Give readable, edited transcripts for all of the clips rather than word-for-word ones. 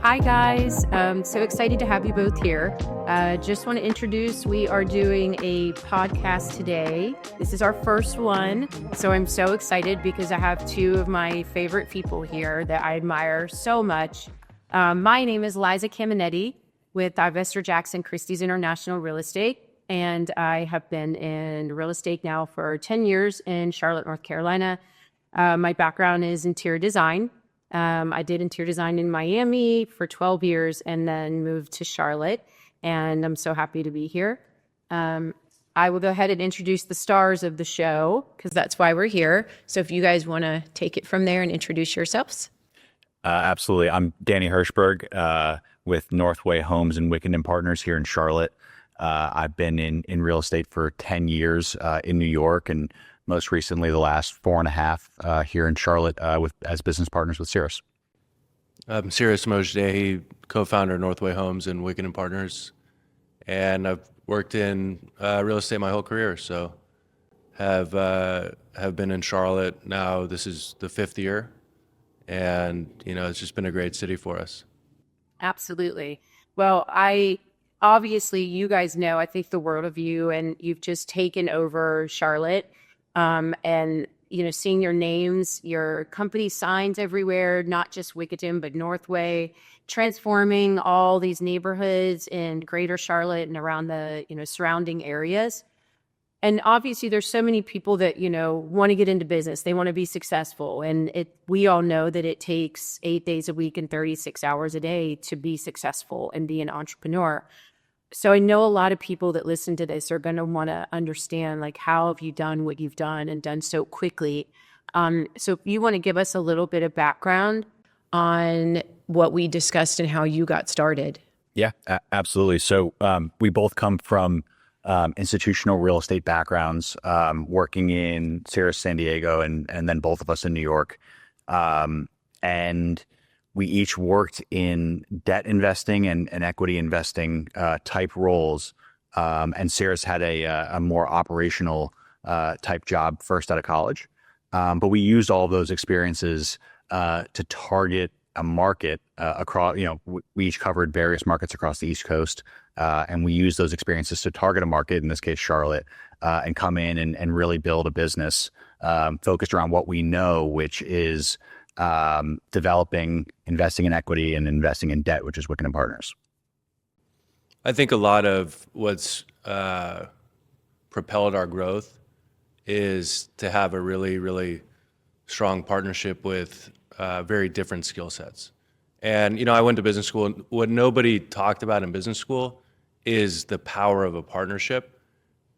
Hi, guys. So excited to have you both here. Just want to introduce, we are doing a podcast today. This is our first one. So I'm so excited because I have two of my favorite people here that I admire so much. My name is Liza Caminiti with Divestor Jackson Christie's International Real Estate. And I have been in real estate now for 10 years in Charlotte, North Carolina. My background is interior design. I did interior design in Miami for 12 years and then moved to Charlotte. And I'm so happy to be here. I will go ahead and introduce the stars of the show because that's why we're here. So if you guys want to take it from there and introduce yourselves. Absolutely. I'm Danny Hirschberg with Northway Homes and Wickenden Partners here in Charlotte. I've been in real estate for 10 years in New York, and most recently the last 4.5 here in Charlotte as business partners with Cyrus. I'm Cyrus Mojdehi, co-founder of Northway Homes and Wickenden Partners, and I've worked in real estate my whole career. So have been in Charlotte now. This is the 5th year, and it's just been a great city for us. Absolutely. Well, obviously you guys know, I think the world of you, and you've just taken over Charlotte. And, seeing your names, your company signs everywhere, not just Wickenden, but Northway, transforming all these neighborhoods in greater Charlotte and around the, surrounding areas. And obviously there's so many people that, want to get into business. They want to be successful. And we all know that it takes 8 days a week and 36 hours a day to be successful and be an entrepreneur. So I know a lot of people that listen to this are going to want to understand, how have you done what you've done and done so quickly? So if you want to give us a little bit of background on what we discussed and how you got started. Yeah, absolutely. So we both come from institutional real estate backgrounds, working in Cyrus, San Diego, and then both of us in New York. And we each worked in debt investing and equity investing type roles. And Cyrus had a more operational type job first out of college. But we used all of those experiences to target a market across, we each covered various markets across the East Coast. And we used those experiences to target a market, in this case, Charlotte, and come in and really build a business focused around what we know, which is developing, investing in equity and investing in debt, which is Wickenden Partners. I think a lot of what's propelled our growth is to have a really, really strong partnership with very different skill sets. And, I went to business school, and what nobody talked about in business school is the power of a partnership.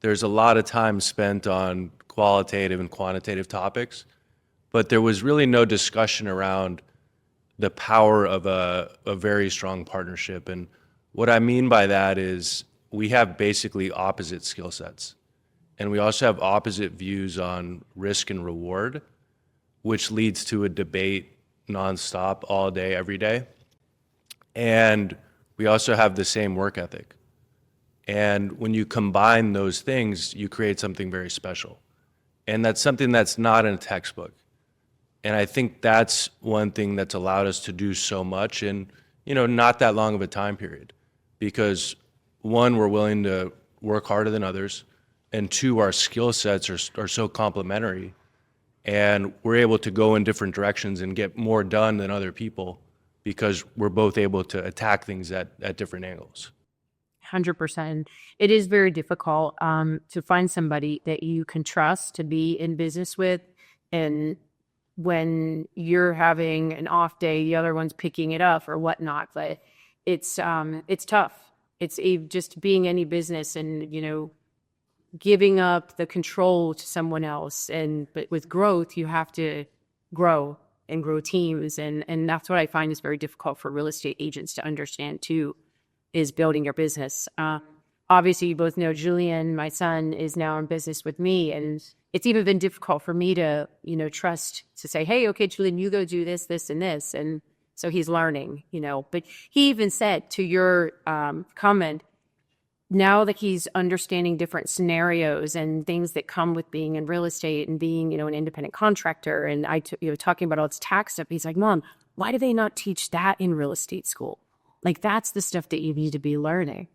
There's a lot of time spent on qualitative and quantitative topics, but there was really no discussion around the power of a very strong partnership. And what I mean by that is we have basically opposite skill sets. And we also have opposite views on risk and reward, which leads to a debate nonstop all day, every day. And we also have the same work ethic. And when you combine those things, you create something very special. And that's something that's not in a textbook. And I think that's one thing that's allowed us to do so much in, not that long of a time period. Because one, we're willing to work harder than others. And two, our skill sets are so complementary. And we're able to go in different directions and get more done than other people because we're both able to attack things at different angles. 100%. It is very difficult to find somebody that you can trust to be in business with. And when you're having an off day, the other one's picking it up or whatnot. But it's tough. It's just being any business and, giving up the control to someone else. But with growth, you have to grow and grow teams. And that's what I find is very difficult for real estate agents to understand too, is building your business. Obviously, you both know Julian, my son, is now in business with me. And it's even been difficult for me to, trust to say, hey, okay, Julian, you go do this, this, and this. And so he's learning, But he even said to your comment, now that he's understanding different scenarios and things that come with being in real estate and being, an independent contractor, and talking about all this tax stuff, he's like, Mom, why do they not teach that in real estate school? Like, that's the stuff that you need to be learning.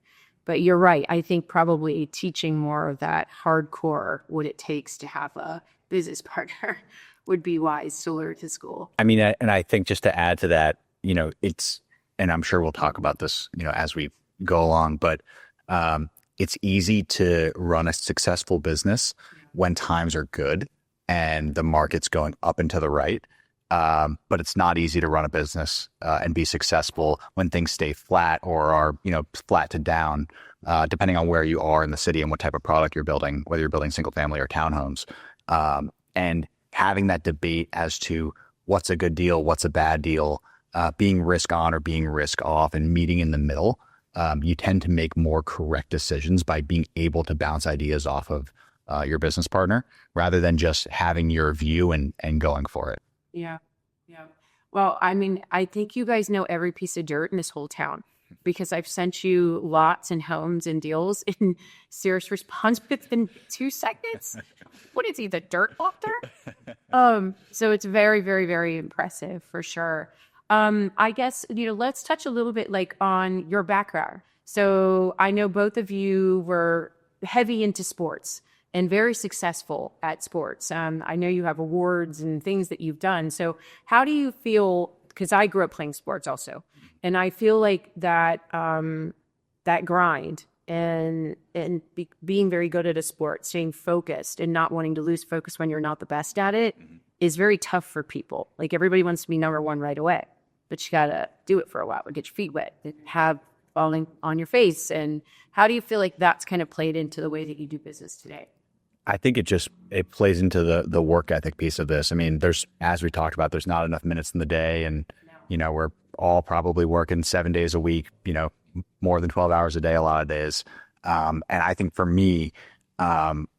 But you're right. I think probably teaching more of that hardcore, what it takes to have a business partner would be wise to learn to school. I mean, and I think just to add to that, it's, and I'm sure we'll talk about this, as we go along, but it's easy to run a successful business when times are good and the market's going up and to the right. But it's not easy to run a business and be successful when things stay flat or are, flat to down, depending on where you are in the city and what type of product you're building, whether you're building single family or townhomes. And having that debate as to what's a good deal, what's a bad deal, being risk on or being risk off, and meeting in the middle, you tend to make more correct decisions by being able to bounce ideas off of your business partner rather than just having your view and going for it. Yeah. Yeah. Well, I mean, I think you guys know every piece of dirt in this whole town because I've sent you lots and homes and deals, and Cyrus responds within 2 seconds. What is he, the dirt doctor? So it's very, very, very impressive for sure. I guess, let's touch a little bit like on your background. So I know both of you were heavy into sports and very successful at sports. I know you have awards and things that you've done. So how do you feel, because I grew up playing sports also, and I feel like that that grind and being very good at a sport, staying focused and not wanting to lose focus when you're not the best at it is very tough for people. Like, everybody wants to be number one right away, but you got to do it for a while and get your feet wet and have falling on your face. And how do you feel like that's kind of played into the way that you do business today? I think it plays into the work ethic piece of this. I mean, as we talked about, there's not enough minutes in the day, and we're all probably working 7 days a week, more than 12 hours a day, a lot of days. And I think for me,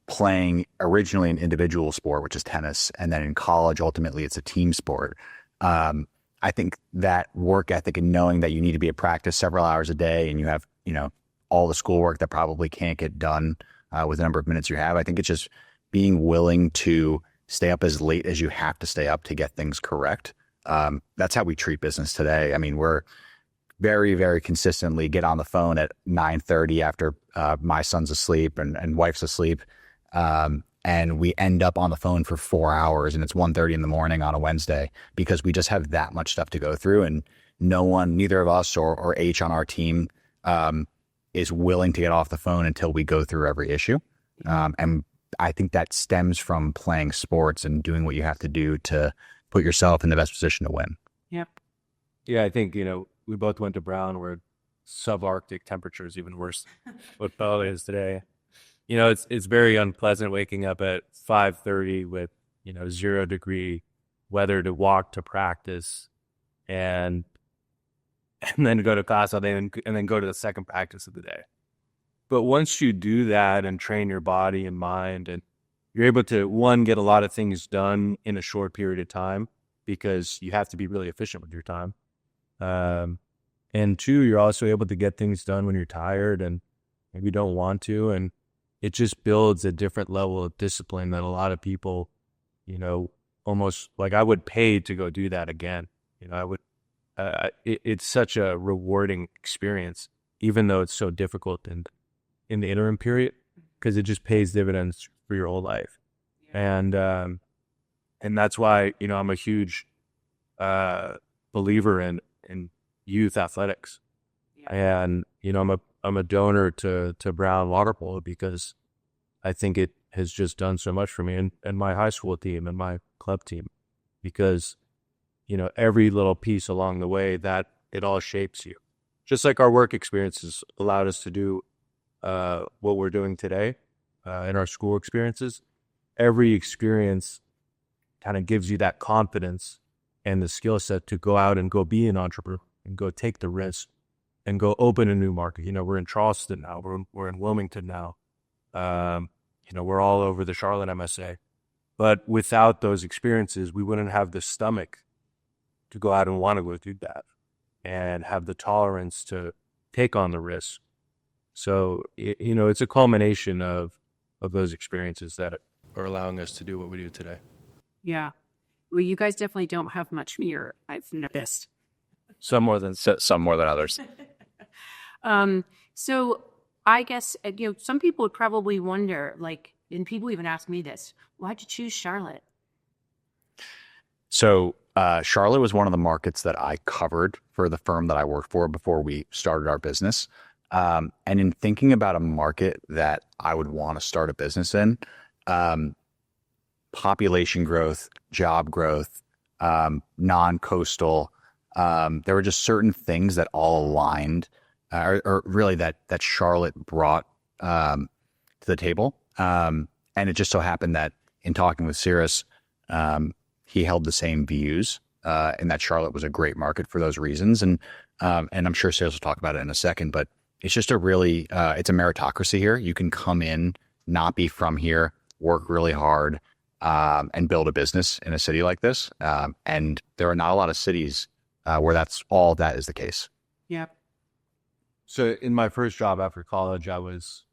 playing originally an individual sport, which is tennis, and then in college, ultimately it's a team sport. I think that work ethic and knowing that you need to be at practice several hours a day and you have, all the schoolwork that probably can't get done with the number of minutes you have. I think it's just being willing to stay up as late as you have to stay up to get things correct. That's how we treat business today. I mean, we're very, very consistently get on the phone at 9:30 after my son's asleep and wife's asleep. And we end up on the phone for 4 hours, and it's 1:30 in the morning on a Wednesday because we just have that much stuff to go through. And neither of us or H on our team is willing to get off the phone until we go through every issue. And I think that stems from playing sports and doing what you have to do to put yourself in the best position to win. Yep. Yeah, I think, we both went to Brown where subarctic temperatures, even worse what probably is today. It's very unpleasant waking up at 5:30 with, 0-degree weather to walk to practice and then go to class all day and then go to the second practice of the day. But once you do that and train your body and mind, and you're able to, one, get a lot of things done in a short period of time because you have to be really efficient with your time. And two, you're also able to get things done when you're tired and maybe don't want to. And it just builds a different level of discipline that a lot of people, almost like I would pay to go do that again. I would, it's such a rewarding experience, even though it's so difficult in the interim period, because it just pays dividends for your whole life. And that's why, I'm a huge believer in youth athletics. And, I'm a donor to Brown water polo because I think it has just done so much for me and my high school team and my club team, because, every little piece along the way that it all shapes you. Just like our work experiences allowed us to do what we're doing today in our school experiences. Every experience kind of gives you that confidence and the skill set to go out and go be an entrepreneur and go take the risk and go open a new market. We're in Charleston now. We're in Wilmington now. We're all over the Charlotte MSA. But without those experiences, we wouldn't have the stomach to go out and want to go do that and have the tolerance to take on the risk. So, it's a culmination of those experiences that are allowing us to do what we do today. Yeah. Well, you guys definitely don't have much here, I've noticed. Some more than others. So I guess, some people would probably wonder, like, and people even ask me this, why'd you choose Charlotte? So Charlotte was one of the markets that I covered for the firm that I worked for before we started our business. And in thinking about a market that I would want to start a business in, population growth, job growth, non-coastal, there were just certain things that all aligned, or really that Charlotte brought to the table. And it just so happened that in talking with Cyrus, he held the same views, and that Charlotte was a great market for those reasons. And I'm sure Cyrus will talk about it in a second, but it's just a really, it's a meritocracy here. You can come in, not be from here, work really hard, and build a business in a city like this. And there are not a lot of cities where that's all that is the case. Yep. So in my first job after college, I was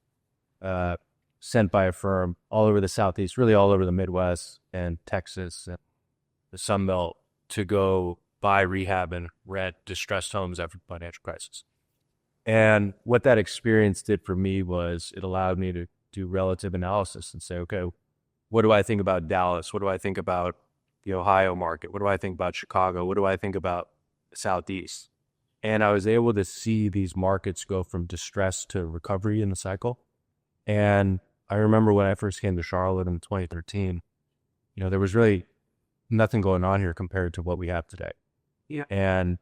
sent by a firm all over the Southeast, really all over the Midwest and Texas and the Sun Belt to go buy, rehab, and rent distressed homes after the financial crisis. And what that experience did for me was it allowed me to do relative analysis and say, okay, what do I think about Dallas? What do I think about the Ohio market? What do I think about Chicago? What do I think about the Southeast? And I was able to see these markets go from distress to recovery in the cycle. And I remember when I first came to Charlotte in 2013, there was really nothing going on here compared to what we have today. Yeah. And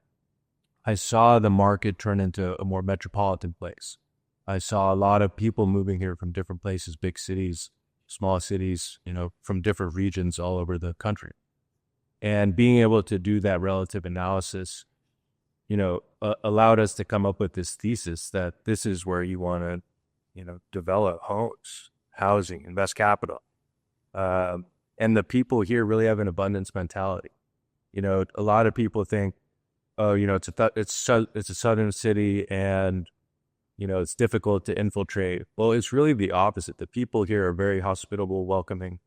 I saw the market turn into a more metropolitan place. I saw a lot of people moving here from different places, big cities, small cities, from different regions all over the country. And being able to do that relative analysis, allowed us to come up with this thesis that this is where you want to, develop homes, housing, invest capital. And the people here really have an abundance mentality. A lot of people think, oh, it's a southern city and, it's difficult to infiltrate. Well, it's really the opposite. The people here are very hospitable, welcoming,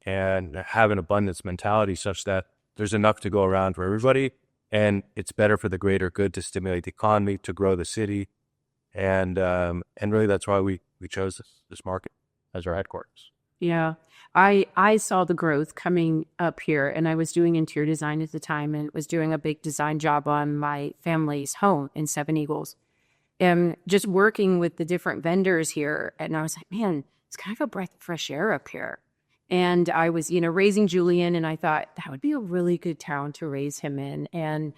and have an abundance mentality such that there's enough to go around for everybody. And it's better for the greater good to stimulate the economy, to grow the city. And really that's why we chose this market as our headquarters. Yeah. I saw the growth coming up here, and I was doing interior design at the time and was doing a big design job on my family's home in Seven Eagles. And just working with the different vendors here. And I was like, man, it's kind of a breath of fresh air up here. And I was, raising Julian, and I thought that would be a really good town to raise him in. And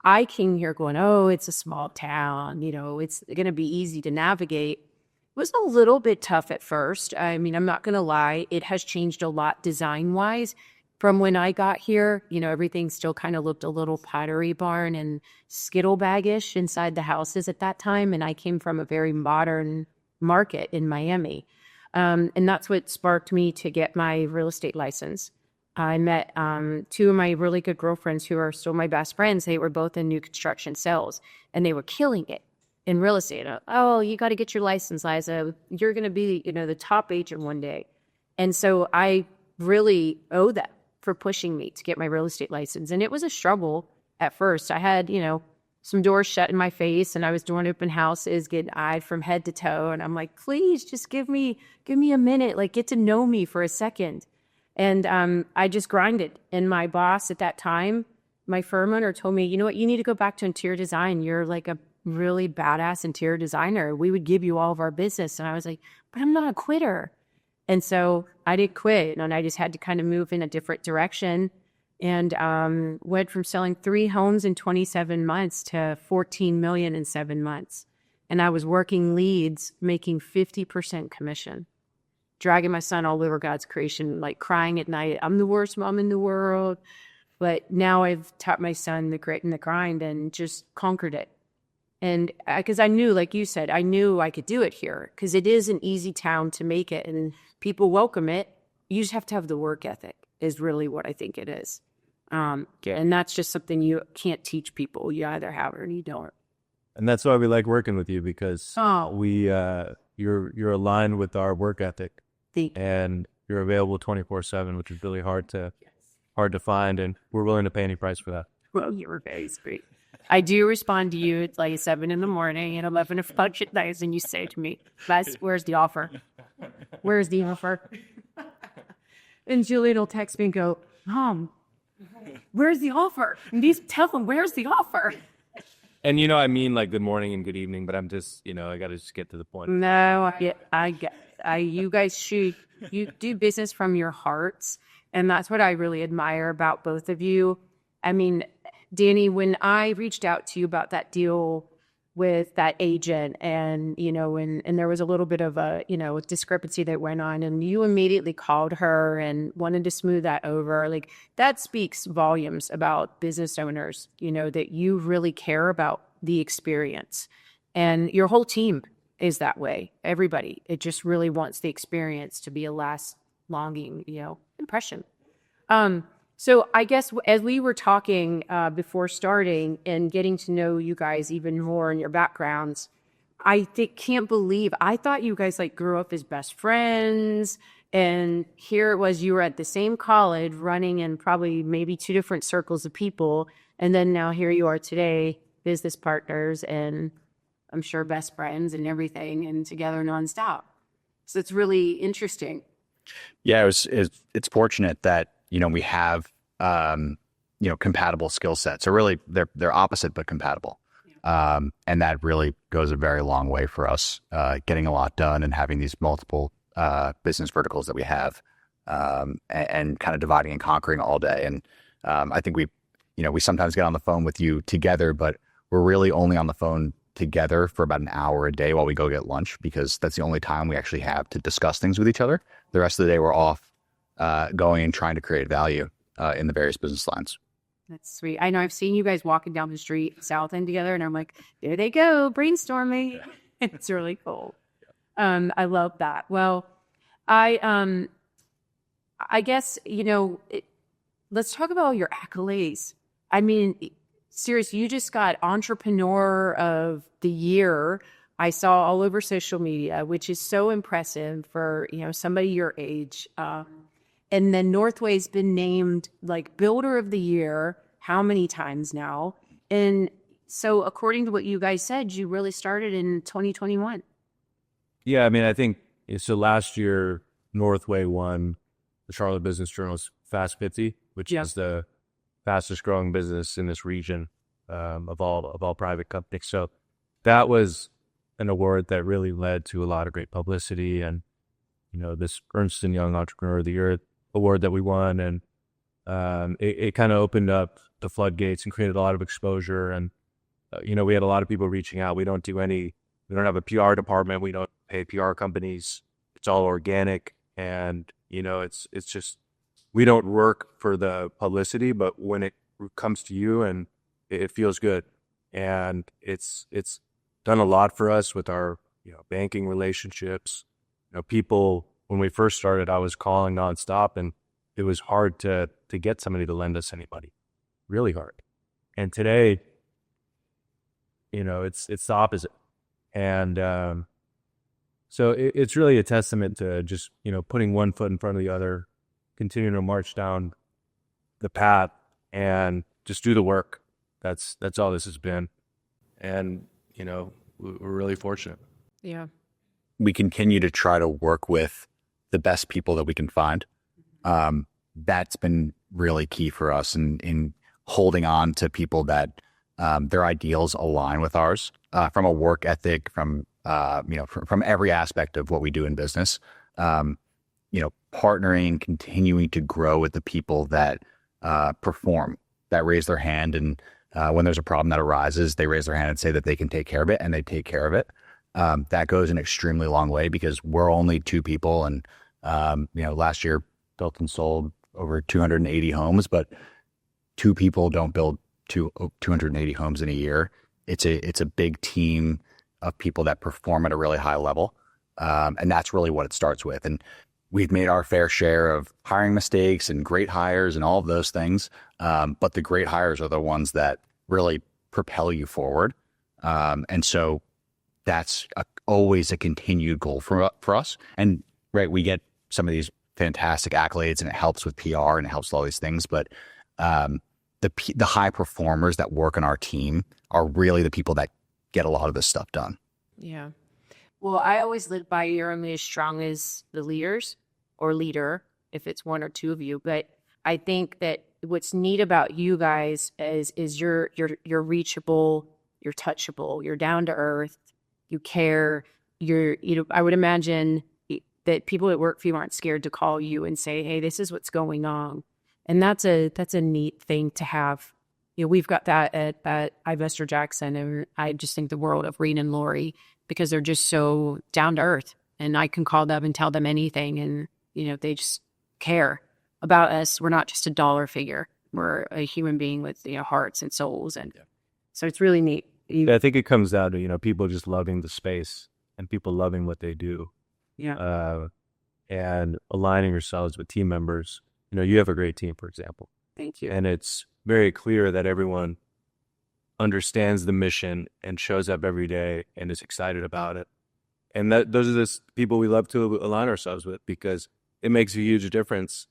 I came here going, oh, it's a small town, it's going to be easy to navigate. It was a little bit tough at first. I mean, I'm not going to lie. It has changed a lot design-wise from when I got here. Everything still kind of looked a little Pottery Barn and Skittlebag-ish inside the houses at that time. And I came from a very modern market in Miami. And that's what sparked me to get my real estate license. I met two of my really good girlfriends who are still my best friends. They were both in new construction sales, and they were killing it in real estate. Oh, you got to get your license, Liza. You're going to be, the top agent one day. And so I really owe them for pushing me to get my real estate license. And it was a struggle at first. I had, some doors shut in my face, and I was doing open houses, getting eyed from head to toe. And I'm like, please just give me a minute, like get to know me for a second. And I just grinded. And my boss at that time, my firm owner, told me, you know what, you need to go back to interior design. You're like a really badass interior designer. We would give you all of our business. And I was like, but I'm not a quitter. And so I did quit, and I just had to kind of move in a different direction. And went from selling 3 homes in 27 months to 14 million in 7 months. And I was working leads, making 50% commission, dragging my son all over God's creation, like crying at night. I'm the worst mom in the world. But now I've taught my son the grit and the grind and just conquered it. And because I knew, like you said, I knew I could do it here because it is an easy town to make it and people welcome it. You just have to have the work ethic is really what I think it is. And that's just something you can't teach people. You either have it or you don't. And that's why we like working with you, because you're aligned with our work ethic, and you're available 24/7, which is really hard to hard to find, and we're willing to pay any price for that. Well, you were very sweet. I do respond to you at like 7 in the morning and 11 o'clock at night, and you say to me, "Bess, where's the offer? Where's the offer?" And Julian will text me and go, "Mom, where's the offer? And these tell them where's the offer." And I mean like good morning and good evening, but I'm just, I got to just get to the point. No, you guys you do business from your hearts, and that's what I really admire about both of you. I mean, Danny, when I reached out to you about that deal with that agent and, and there was a little bit of a, discrepancy that went on, and you immediately called her and wanted to smooth that over, like that speaks volumes about business owners, that you really care about the experience, and your whole team is that way. Everybody, it just really wants the experience to be a longing, impression. So I guess as we were talking before starting and getting to know you guys even more and your backgrounds, I can't believe, I thought you guys like grew up as best friends, and here it was, you were at the same college running in probably maybe 2 different circles of people, and then now here you are today, business partners, and I'm sure best friends and everything, and together nonstop. So it's really interesting. Yeah, it's fortunate that we have compatible skill sets. So really, they're opposite but compatible, and that really goes a very long way for us, getting a lot done and having these multiple business verticals that we have, and kind of dividing and conquering all day. And I think we sometimes get on the phone with you together, but we're really only on the phone together for about an hour a day while we go get lunch, because that's the only time we actually have to discuss things with each other. The rest of the day we're off going and trying to create value in the various business lines. That's sweet. I know I've seen you guys walking down the street South End together, and I'm like, there they go, brainstorming. It's really cool. I love that. Well, I guess, let's talk about your accolades. I mean, Cyrus, you just got Entrepreneur of the Year. I saw all over social media, which is so impressive for, somebody your age. And then Northway's been named like Builder of the Year how many times now? And so according to what you guys said, you really started in 2021. Yeah, I mean, I think so. Last year, Northway won the Charlotte Business Journal's Fast 50, which is the fastest growing business in this region of all private companies. So that was an award that really led to a lot of great publicity, and this Ernst & Young Entrepreneur of the Year award that we won, and it kind of opened up the floodgates and created a lot of exposure. And we had a lot of people reaching out. We don't have a PR department. We don't pay PR companies. It's all organic, and it's just, we don't work for the publicity, but when it comes to you, and it feels good, and it's done a lot for us with our banking relationships. People, when we first started, I was calling nonstop, and it was hard to get somebody to lend us anybody, really hard. And today, it's the opposite. And so it's really a testament to just putting one foot in front of the other, continuing to march down the path, and just do the work. That's all this has been. And we're really fortunate. Yeah. We continue to try to work with the best people that we can find. That's been really key for us in holding on to people that their ideals align with ours, from a work ethic, from every aspect of what we do in business. Partnering, continuing to grow with the people that perform, that raise their hand, and when there's a problem that arises, they raise their hand and say that they can take care of it, and they take care of it. That goes an extremely long way, because we're only 2 people, and last year built and sold over 280 homes, but 2 people don't build 280 homes in a year. It's a big team of people that perform at a really high level, and that's really what it starts with. And we've made our fair share of hiring mistakes and great hires and all of those things, but the great hires are the ones that really propel you forward. And so that's always a continued goal for us. And right, we get some of these fantastic accolades and it helps with PR and it helps with all these things. But the high performers that work on our team are really the people that get a lot of this stuff done. Yeah. Well, I always live by you're only as strong as the leaders or leader, if it's one or two of you. But I think that what's neat about you guys is you're reachable, you're touchable, you're down to earth, you care. I would imagine that people at work for you aren't scared to call you and say, hey, this is what's going on. And that's a neat thing to have. We've got that at Ivester Jackson, and I just think the world of Reed and Lori, because they're just so down to earth, and I can call them and tell them anything, and they just care about us. We're not just a dollar figure. We're a human being with hearts and souls, and so it's really neat. I think it comes down to people just loving the space and people loving what they do. Yeah. And aligning yourselves with team members. You have a great team, for example. Thank you. And it's very clear that everyone understands the mission and shows up every day and is excited about it. And those are the people we love to align ourselves with, because it makes a huge difference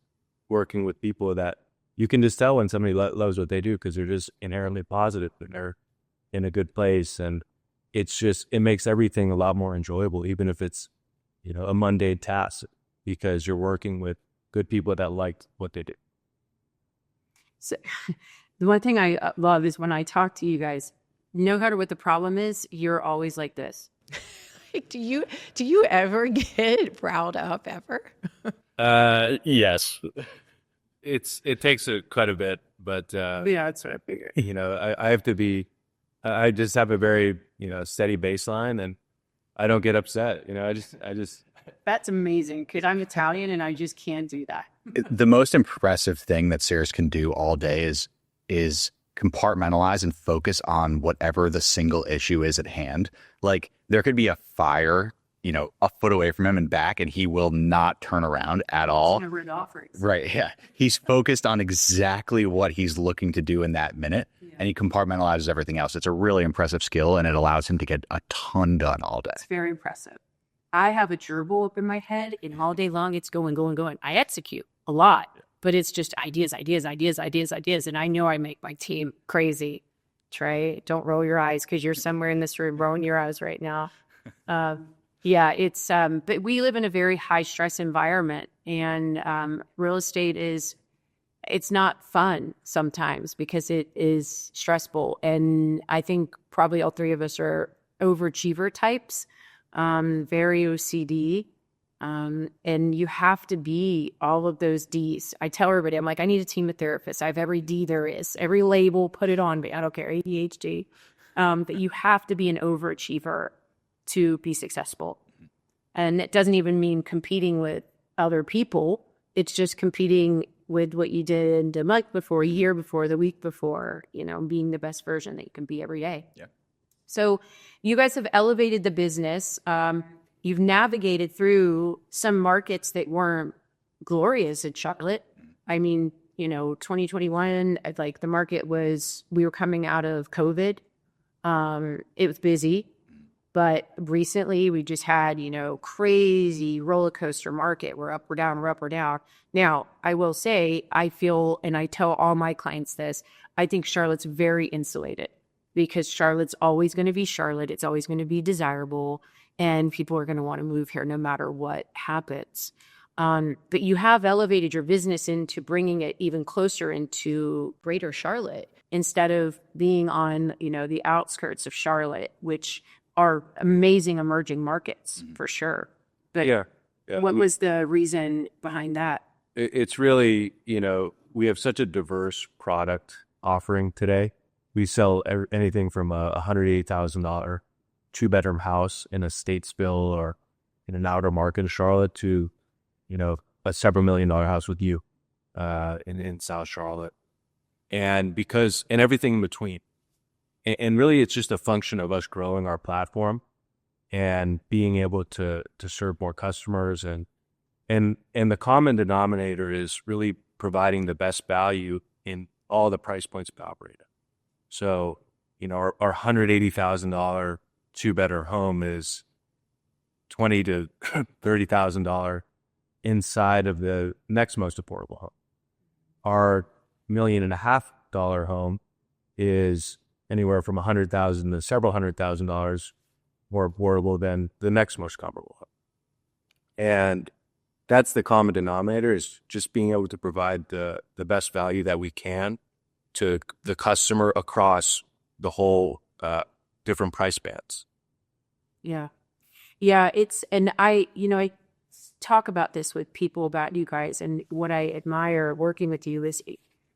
working with people that you can just tell when somebody loves what they do, because they're just inherently positive and they're in a good place. And it makes everything a lot more enjoyable, even if it's, a mundane task, because you're working with good people that like what they do. So the one thing I love is when I talk to you guys, no matter what the problem is, you're always like this. Do you ever get riled up ever? Yes. It takes quite a bit, but Yeah, that's what I figured. I have to be. I just have a very steady baseline, and I don't get upset. I just. That's amazing, because I'm Italian and I just can't do that. The most impressive thing that Cyrus can do all day is compartmentalize and focus on whatever the single issue is at hand. Like, there could be a fire, a foot away from him and back, and he will not turn around at all. Right. Yeah. He's focused on exactly what he's looking to do in that minute, and he compartmentalizes everything else. It's a really impressive skill, and it allows him to get a ton done all day. It's very impressive. I have a gerbil up in my head, and all day long it's going. I execute a lot, but it's just ideas. And I know I make my team crazy. Trey, don't roll your eyes, because you're somewhere in this room rolling your eyes right now. Yeah, it's, but we live in a very high stress environment, and real estate it's not fun sometimes because it is stressful. And I think probably all three of us are overachiever types. Very OCD, and you have to be all of those D's. I tell everybody, I'm like, I need a team of therapists. I have every D there is, every label, put it on me. I don't care, ADHD. But you have to be an overachiever to be successful. And it doesn't even mean competing with other people. It's just competing with what you did the month before, a year before, the week before, being the best version that you can be every day. Yeah. So you guys have elevated the business. You've navigated through some markets that weren't glorious in Charlotte. I mean, 2021, like the market we were coming out of COVID. It was busy, but recently we just had, crazy roller coaster market. We're up, we're down, we're up, we're down. Now, I will say, I feel, and I tell all my clients this, I think Charlotte's very insulated, because Charlotte's always going to be Charlotte. It's always going to be desirable, and people are going to want to move here no matter what happens. But you have elevated your business into bringing it even closer into greater Charlotte, instead of being on, the outskirts of Charlotte, which are amazing emerging markets for sure. But Yeah. what was the reason behind that? It's really, we have such a diverse product offering today. We sell anything from a $180,000 two-bedroom house in a Statesville or in an outer market of Charlotte to, a several $1,000,000 house with you in South Charlotte. And everything in between. And really, it's just a function of us growing our platform and being able to serve more customers. And the common denominator is really providing the best value in all the price points we operate at. So, our $180,000 two-bedroom home is $20,000 to $30,000 inside of the next most affordable home. Our $1.5 million home is anywhere from $100,000 to several $100,000 more affordable than the next most comparable home. And that's the common denominator, is just being able to provide the best value that we can to the customer across the whole different price bands. Yeah. Yeah. And I talk about this with people about you guys, and what I admire working with you is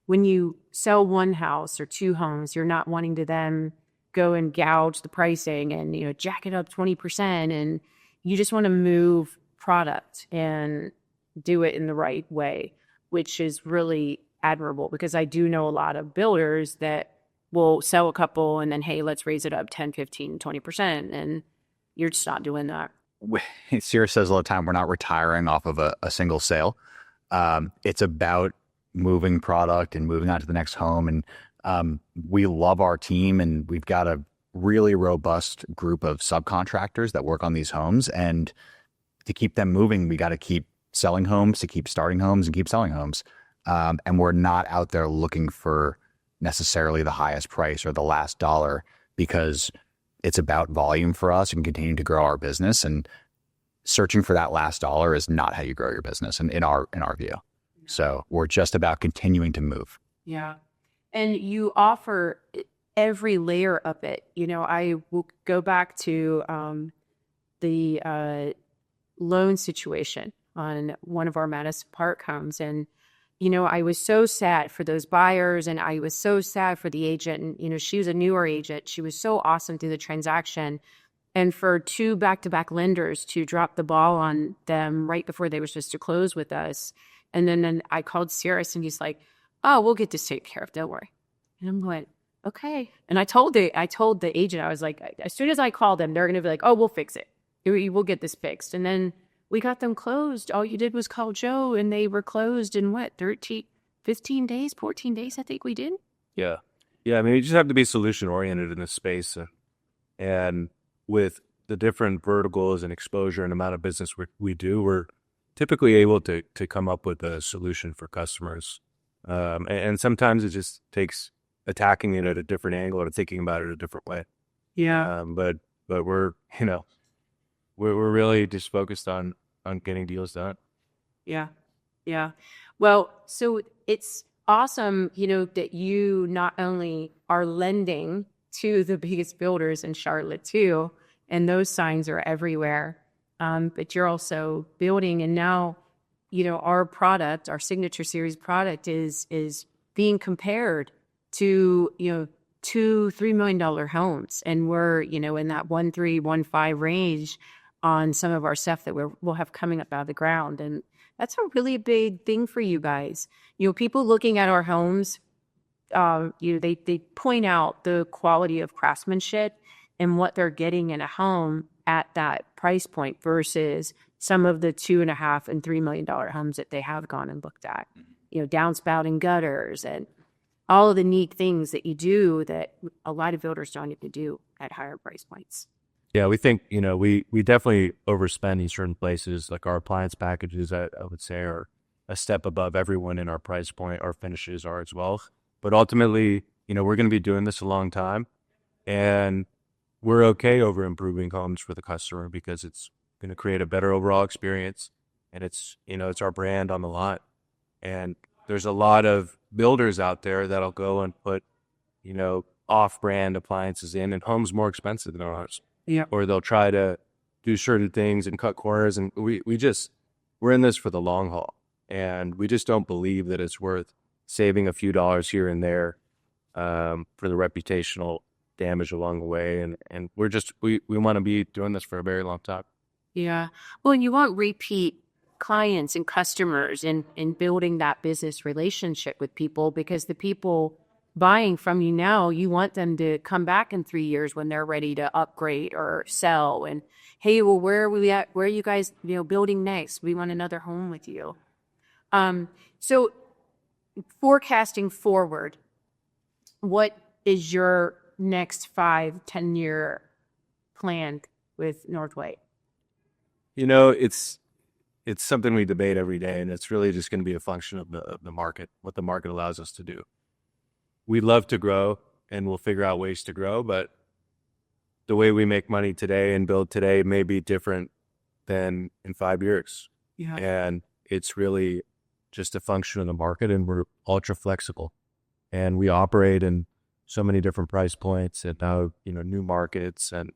when you sell one house or two homes, you're not wanting to then go and gouge the pricing and, jack it up 20%. And you just want to move product and do it in the right way, which is really admirable, because I do know a lot of builders that will sell a couple and then, hey, let's raise it up 10, 15, 20%. And you're just not doing that. Cyrus says all the time, we're not retiring off of a single sale. It's about moving product and moving on to the next home. And we love our team, and we've got a really robust group of subcontractors that work on these homes. And to keep them moving, we got to keep selling homes, to keep starting homes and keep selling homes. And we're not out there looking for necessarily the highest price or the last dollar, because it's about volume for us and continuing to grow our business. And searching for that last dollar is not how you grow your business, and in our view. So we're just about continuing to move. Yeah. And you offer every layer of it. I will go back to the loan situation on one of our Madison Park homes. And, I was so sad for those buyers, and I was so sad for the agent. And, she was a newer agent. She was so awesome through the transaction. And for two back-to-back lenders to drop the ball on them right before they were supposed to close with us. And then I called Cyrus, and he's like, oh, we'll get this taken care of. Don't worry. And I'm going, okay. And I told the agent, I was like, as soon as I call them, they're going to be like, oh, we'll fix it. We'll get this fixed. And then we got them closed. All you did was call Joe, and they were closed in 15 days, 14 days, I think we did. Yeah. Yeah. I mean, you just have to be solution oriented in this space. And with the different verticals and exposure and amount of business we do, we're typically able to come up with a solution for customers. And sometimes it just takes attacking it at a different angle or thinking about it a different way. Yeah. But we're really just focused on getting deals done. Yeah. Yeah. Well, so it's awesome, that you not only are lending to the biggest builders in Charlotte too, and those signs are everywhere. But you're also building, and now, our product, our Signature Series product is being compared to, $2-3 million homes. And we're, in that 1.3, 1.5 range on some of our stuff that we'll have coming up out of the ground. And that's a really big thing for you guys. People looking at our homes, they point out the quality of craftsmanship and what they're getting in a home at that price point versus some of the $2.5 and $3 million homes that they have gone and looked at. Downspouting gutters and all of the neat things that you do that a lot of builders don't even do at higher price points. Yeah, we think, we definitely overspend in certain places. Like our appliance packages, I would say, are a step above everyone in our price point. Our finishes are as well. But ultimately, we're going to be doing this a long time, and we're okay over improving homes for the customer because it's going to create a better overall experience, and it's our brand on the lot. And there's a lot of builders out there that'll go and put, off-brand appliances in, and homes more expensive than ours. Yeah. Or they'll try to do certain things and cut corners, and we're in this for the long haul, and we just don't believe that it's worth saving a few dollars here and there for the reputational damage along the way. And we want to be doing this for a very long time. Yeah. Well, and you want repeat clients and customers and building that business relationship with people, because the people buying from you now, you want them to come back in 3 years when they're ready to upgrade or sell. And hey, well, where are we at? Where are you guys, building next? We want another home with you. So forecasting forward, what is your next 5-10 year plan with Northway? it's something we debate every day, and it's really just going to be a function of the market, what the market allows us to do. We love to grow, and we'll figure out ways to grow, but the way we make money today and build today may be different than in 5 years. Yeah. And it's really just a function of the market, and we're ultra flexible. And we operate in so many different price points and now, new markets, and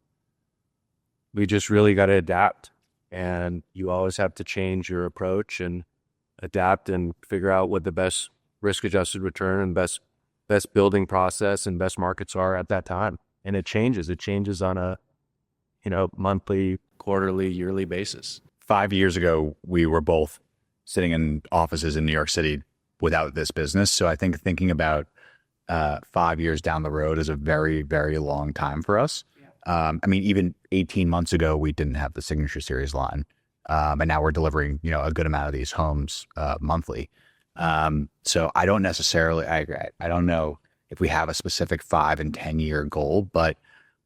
we just really got to adapt. And you always have to change your approach and adapt and figure out what the best risk-adjusted return and best building process and best markets are at that time. And it changes. It changes on a, monthly, Quarterly, yearly basis. 5 years ago, we were both sitting in offices in New York City without this business. So I think thinking about 5 years down the road is a very, very long time for us. Even 18 months ago, we didn't have the Signature Series line. And now we're delivering, a good amount of these homes monthly. So I don't know if we have a specific 5 and 10 year goal, but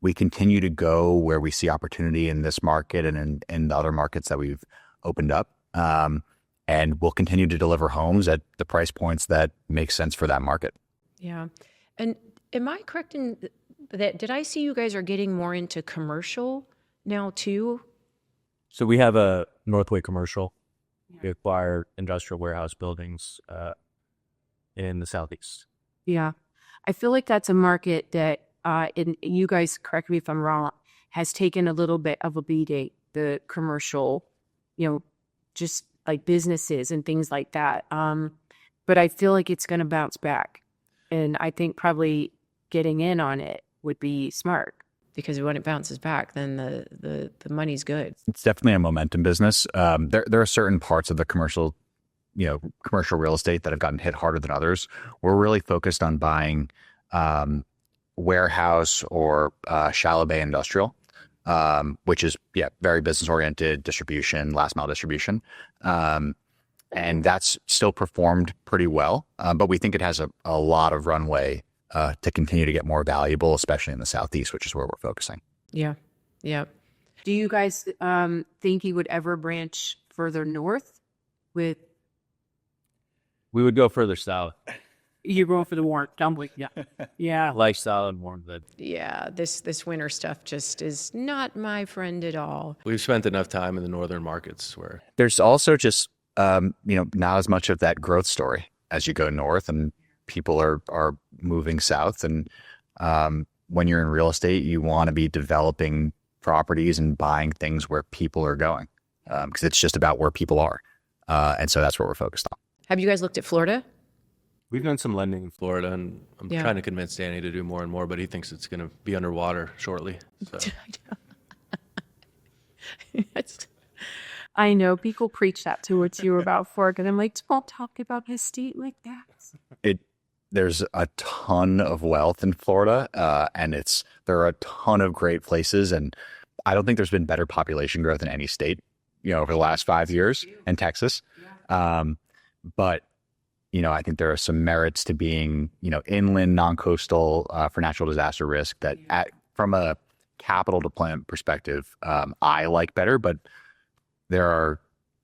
we continue to go where we see opportunity in this market and in the other markets that we've opened up. And we'll continue to deliver homes at the price points that make sense for that market. Yeah. And am I correct in that? Did I see you guys are getting more into commercial now too? So we have a Northway commercial. We acquire industrial warehouse buildings in the Southeast. Yeah. I feel like that's a market that, and you guys correct me if I'm wrong, has taken a little bit of a beating, the commercial, just like businesses and things like that. But I feel like it's going to bounce back. And I think probably getting in on it would be smart. Because when it bounces back, then the money's good. It's definitely a momentum business. There are certain parts of the commercial real estate that have gotten hit harder than others. We're really focused on buying warehouse or shallow bay industrial, which is very business oriented distribution, last mile distribution, and that's still performed pretty well. But we think it has a lot of runway to continue to get more valuable, especially in the Southeast, which is where we're focusing. Yeah. Yeah. Do you guys think you would ever branch further north with? We would go further south. You're going for the warm dumpling. Yeah. Yeah. Lifestyle and warm bed. Yeah. This winter stuff just is not my friend at all. We've spent enough time in the northern markets where There's also just not as much of that growth story as you go north, and people are moving south. And when you're in real estate, you want to be developing properties and buying things where people are going, because it's just about where people are. And so that's what we're focused on. Have you guys looked at Florida? We've done some lending in Florida. Florida, and I'm trying to convince Danny to do more and more, but he thinks it's going to be underwater shortly. So. I know people preach that towards you about Fork, and I'm like, don't talk about his state like that. There's a ton of wealth in Florida, and there are a ton of great places. And I don't think there's been better population growth in any state, over the last 5 years, and Texas. But I think there are some merits to being, inland, non-coastal for natural disaster risk that from a capital deployment perspective, I like better. But there are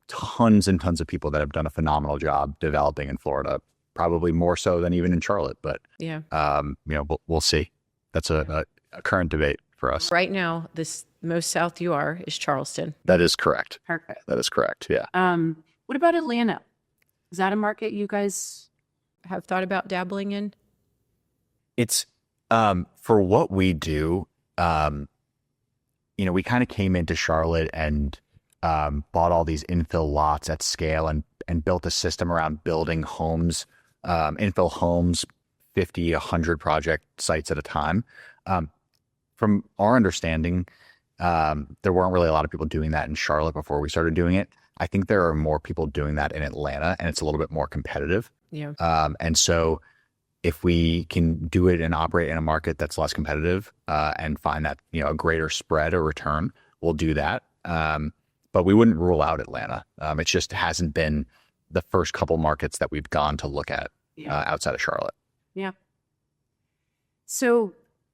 tons and tons of people that have done a phenomenal job developing in Florida, probably more so than even in Charlotte. But, we'll see. That's a current debate for us. Right now, this most south you are is Charleston. That is correct. Perfect. That is correct. Yeah. What about Atlanta? Is that a market you guys Have thought about dabbling in? It's for what we do, we kind of came into Charlotte and bought all these infill lots at scale and built a system around building homes, infill homes, 50, 100 project sites at a time. From our understanding, there weren't really a lot of people doing that in Charlotte before we started doing it. I think there are more people doing that in Atlanta, and it's a little bit more competitive. Yeah. And so if we can do it and operate in a market that's less competitive and find that, a greater spread or return, we'll do that. But we wouldn't rule out Atlanta. It just hasn't been the first couple markets that we've gone to look at outside of Charlotte. Yeah. So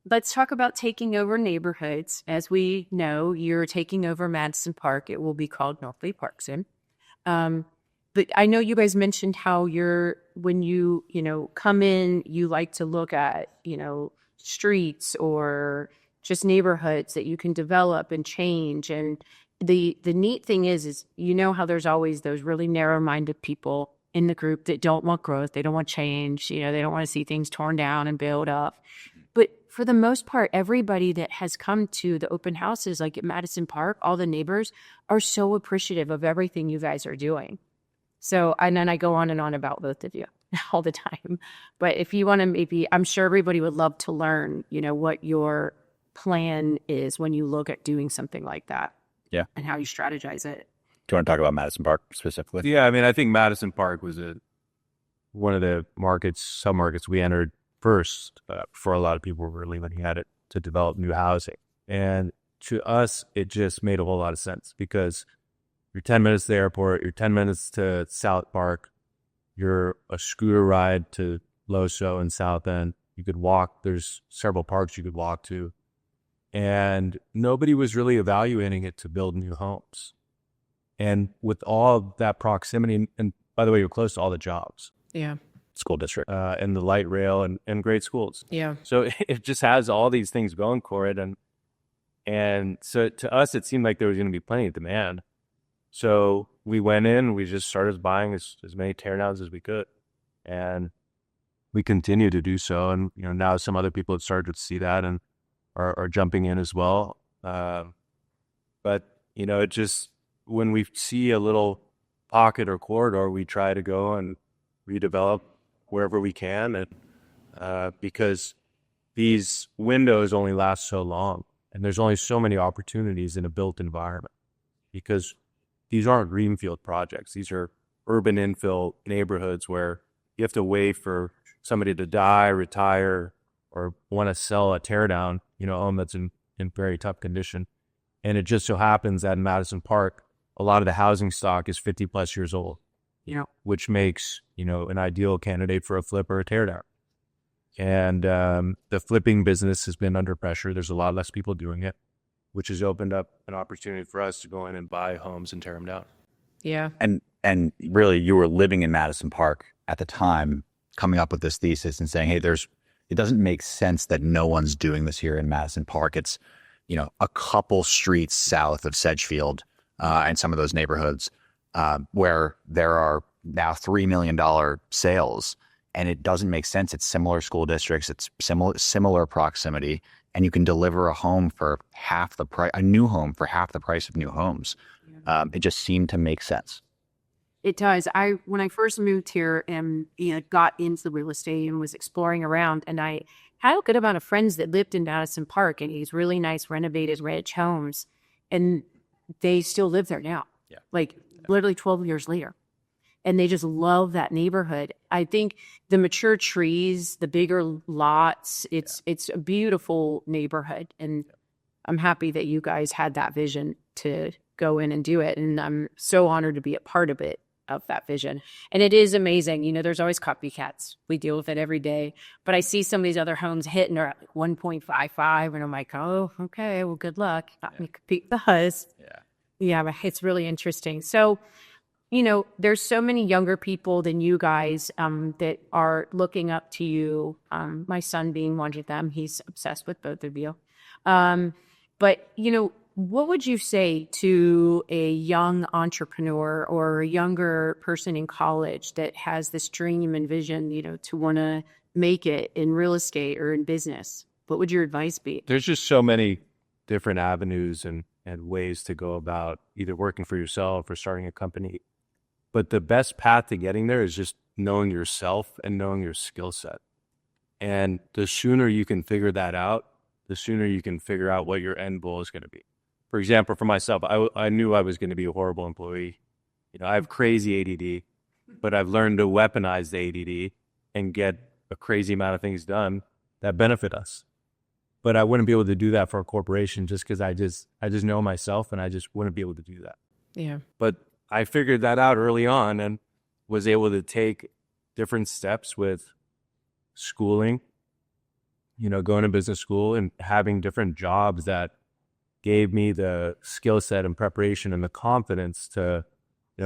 let's talk about taking over neighborhoods. As we know, you're taking over Madison Park. It will be called Northway Park soon. But I know you guys mentioned how when you, come in, you like to look at, streets or just neighborhoods that you can develop and change. And the neat thing is how there's always those really narrow-minded people in the group that don't want growth. They don't want change. They don't want to see things torn down and built up. But for the most part, everybody that has come to the open houses, like at Madison Park, all the neighbors are so appreciative of everything you guys are doing. So, and then I go on and on about both of you all the time. But if you want to maybe, I'm sure everybody would love to learn, what your plan is when you look at doing something like that. Yeah. And how you strategize it. Do you want to talk about Madison Park specifically? Yeah, I mean, I think Madison Park was one of the sub-markets we entered first before a lot of people were really looking at it to develop new housing. And to us, it just made a whole lot of sense because you're 10 minutes to the airport, you're 10 minutes to South Park, you're a scooter ride to Loso and South End. You could walk, there's several parks you could walk to. And nobody was really evaluating it to build new homes. And with all that proximity, and by the way, you're close to all the jobs. Yeah. School district. And the light rail and great schools. Yeah. So it just has all these things going for it. And so to us, it seemed like there was going to be plenty of demand. So we went in, we just started buying as many teardowns as we could. And we continue to do so. And, now some other people have started to see that and are jumping in as well. But, it just, when we see a little pocket or corridor, we try to go and redevelop wherever we can. And because these windows only last so long and there's only so many opportunities in a built environment because these aren't greenfield projects. These are urban infill neighborhoods where you have to wait for somebody to die, retire, or want to sell a teardown, home that's in very tough condition. And it just so happens that in Madison Park, a lot of the housing stock is 50 plus years old, which makes, an ideal candidate for a flip or a teardown. And the flipping business has been under pressure. There's a lot less people doing it, which has opened up an opportunity for us to go in and buy homes and tear them down. Yeah. And really, you were living in Madison Park at the time, coming up with this thesis and saying, hey, it doesn't make sense that no one's doing this here in Madison Park. It's, a couple streets south of Sedgefield and some of those neighborhoods where there are now $3 million sales. And it doesn't make sense. It's similar school districts. It's similar proximity. And you can deliver a home for half the price, a new home for half the price of new homes. It just seemed to make sense. It does. When I first moved here and got into the real estate and was exploring around, and I had a good amount of friends that lived in Madison Park and these really nice renovated rich homes, and they still live there now. Yeah. Like literally 12 years later. And they just love that neighborhood. I think the mature trees, the bigger lots, it's a beautiful neighborhood. And I'm happy that you guys had that vision to go in and do it. And I'm so honored to be a part of that vision. And it is amazing. There's always copycats. We deal with it every day. But I see some of these other homes hitting are at like 1.55 and I'm like, oh, okay, well, good luck. Not me compete with us. Yeah, but it's really interesting. So, there's so many younger people than you guys that are looking up to you. My son being one of them, he's obsessed with both of you. But, what would you say to a young entrepreneur or a younger person in college that has this dream and vision, to want to make it in real estate or in business? What would your advice be? There's just so many different avenues and ways to go about either working for yourself or starting a company. But the best path to getting there is just knowing yourself and knowing your skill set. And the sooner you can figure that out, the sooner you can figure out what your end goal is going to be. For example, for myself, I knew I was going to be a horrible employee. I have crazy ADD, but I've learned to weaponize the ADD and get a crazy amount of things done that benefit us. But I wouldn't be able to do that for a corporation just because I just know myself and I just wouldn't be able to do that. Yeah. But I figured that out early on and was able to take different steps with schooling, going to business school and having different jobs that gave me the skill set and preparation and the confidence to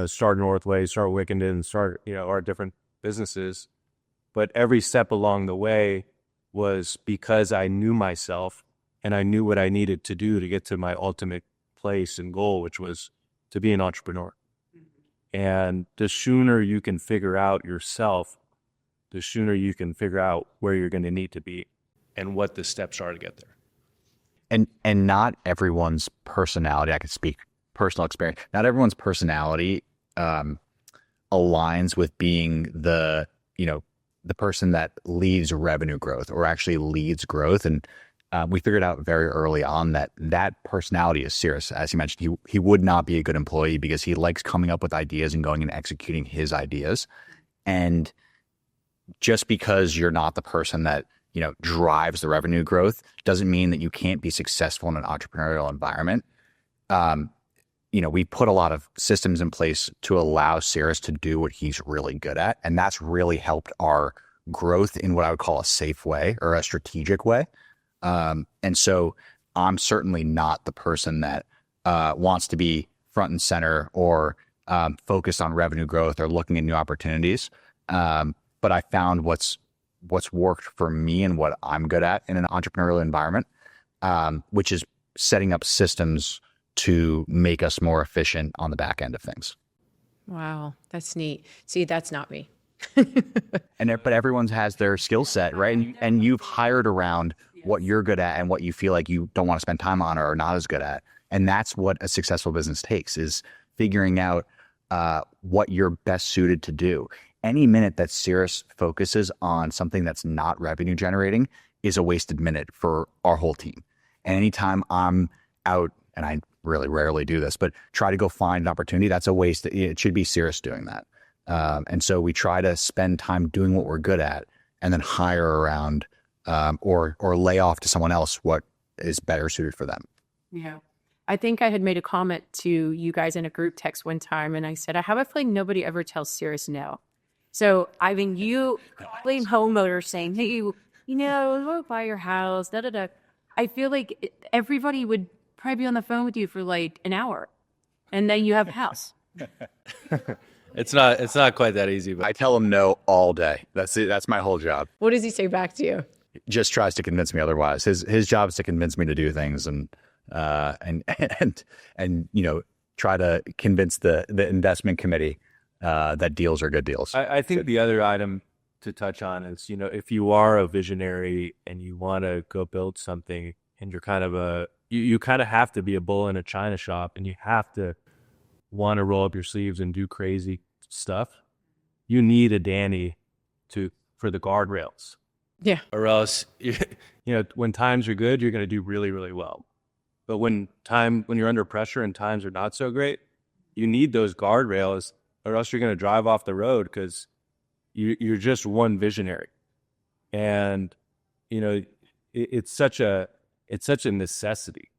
start Northway, start Wickenden, start, our different businesses. But every step along the way was because I knew myself and I knew what I needed to do to get to my ultimate place and goal, which was to be an entrepreneur. And the sooner you can figure out yourself, the sooner you can figure out where you're going to need to be. And what the steps are to get there. And not everyone's personality, I can speak personal experience, not everyone's personality aligns with being the person that leads revenue growth or actually leads growth. And we figured out very early on that personality is Cyrus. As you mentioned, he would not be a good employee because he likes coming up with ideas and going and executing his ideas. And just because you're not the person that drives the revenue growth doesn't mean that you can't be successful in an entrepreneurial environment. We put a lot of systems in place to allow Cyrus to do what he's really good at. And that's really helped our growth in what I would call a safe way or a strategic way. And so I'm certainly not the person that wants to be front and center or focused on revenue growth or looking at new opportunities. But I found what's worked for me and what I'm good at in an entrepreneurial environment, which is setting up systems to make us more efficient on the back end of things. Wow, that's neat. See, that's not me. But everyone has their skill set, right? And you've hired around what you're good at and what you feel like you don't want to spend time on or are not as good at. And that's what a successful business takes, is figuring out what you're best suited to do. Any minute that Cyrus focuses on something that's not revenue generating is a wasted minute for our whole team. And anytime I'm out, and I really rarely do this, but try to go find an opportunity, that's a waste. It should be Cyrus doing that. And so we try to spend time doing what we're good at and then hire around or lay off to someone else what is better suited for them. Yeah. I think I had made a comment to you guys in a group text one time, and I said, I have a feeling nobody ever tells Cyrus no. So, I mean, you blame homeowners saying, hey, go buy your house, da-da-da. I feel like everybody would probably be on the phone with you for like an hour, and then you have a house. It's not quite that easy, but I tell him no all day. That's it. That's my whole job. What does he say back to you? Just tries to convince me otherwise. His job is to convince me to do things and try to convince the investment committee that deals are good deals. I think the other item to touch on is, if you are a visionary and you want to go build something and you're kind of you kind of have to be a bull in a china shop and you have to want to roll up your sleeves and do crazy stuff, you need a Danny for the guardrails. Yeah. or else When times are good, you're going to do really, really well. But when you're under pressure and times are not so great, you need those guardrails, or else you're going to drive off the road because you're just one visionary. And, it's such a necessity.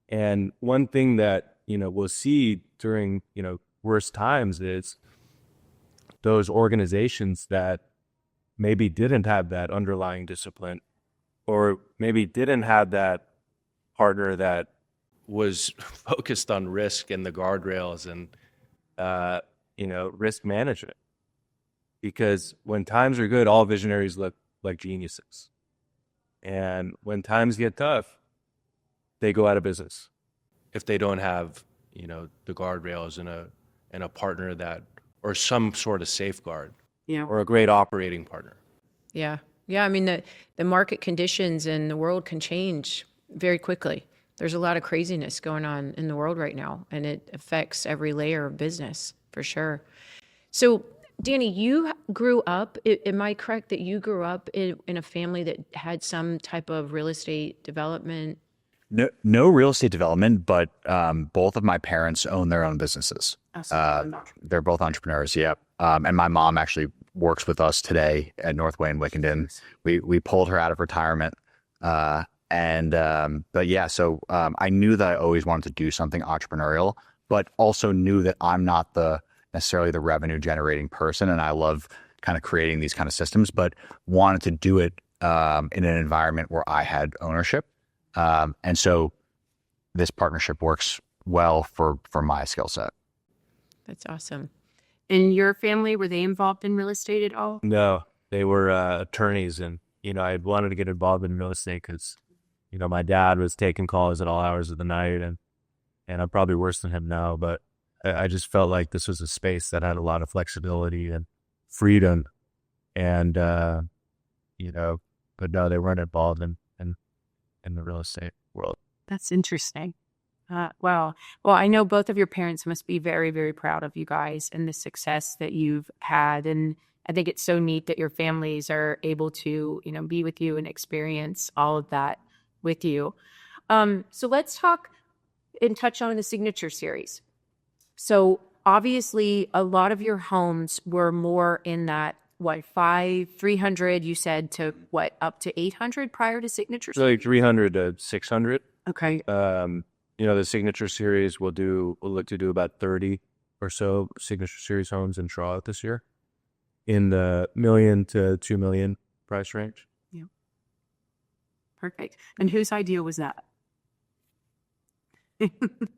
And one thing that, we'll see during, worst times is those organizations that maybe didn't have that underlying discipline, or maybe didn't have that partner that was focused on risk and the guardrails and risk management. Because when times are good, all visionaries look like geniuses. And when times get tough, they go out of business. if they don't have the guardrails and a partner that, or some sort of safeguard Yeah. or a great operating partner. Yeah. Yeah. I mean, the market conditions and the world can change very quickly. There's a lot of craziness going on in the world right now, and it affects every layer of business for sure. So, Danny, you grew up, am I correct that you grew up in a family that had some type of real estate development? No real estate development, but both of my parents own their own businesses. They're both entrepreneurs. Yeah. And my mom actually works with us today at Northway and Wickenden. We pulled her out of retirement. But yeah, so I knew that I always wanted to do something entrepreneurial, but also knew that I'm not necessarily the revenue generating person. And I love kind of creating these kind of systems, but wanted to do it in an environment where I had ownership. And so this partnership works well for my skill set. That's awesome. And your family, were they involved in real estate at all? No, they were attorneys, and I wanted to get involved in real estate because my dad was taking calls at all hours of the night, and I'm probably worse than him now, but I just felt like this was a space that had a lot of flexibility and freedom, and but no, they weren't involved in the real estate world. That's interesting. Wow. Well, I know both of your parents must be very, very proud of you guys and the success that you've had. And I think it's so neat that your families are able to, be with you and experience all of that with you. So let's talk and touch on the signature series. So obviously a lot of your homes were more in that, 300, you said, to up to 800 prior to signature? So like 300 to 600. Okay. The signature series we'll look to do about 30 or so signature series homes in Charlotte this year in the $1 million to $2 million price range. Yeah. Perfect. And whose idea was that?